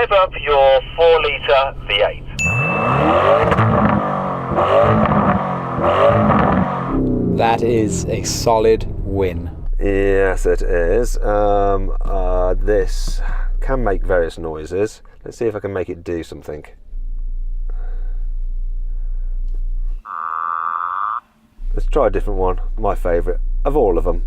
rev up your 4-litre V8. That is a solid win. Yes, it is. This can make various noises. Let's see if I can make it do something. Let's try a different one. My favourite of all of them.